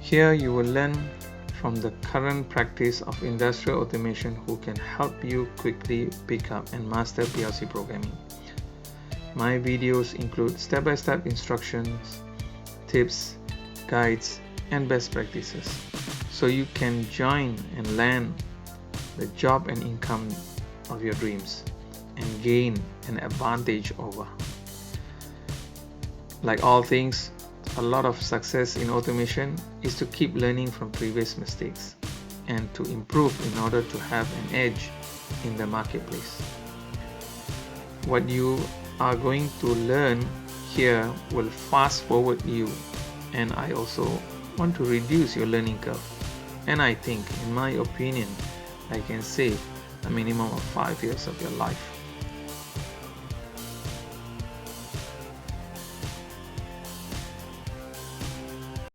Here you will learn from the current practice of industrial automation who can help you quickly pick up and master PLC programming. My videos include step-by-step instructions, tips, guides, and best practices, so you can join and land the job and income of your dreams and gain an advantage over. Like all things, a lot of success in automation is to keep learning from previous mistakes and to improve in order to have an edge in the marketplace. What you are going to learn here will fast forward you, and I also want to reduce your learning curve, and I think, in my opinion, I can save a minimum of 5 years of your life.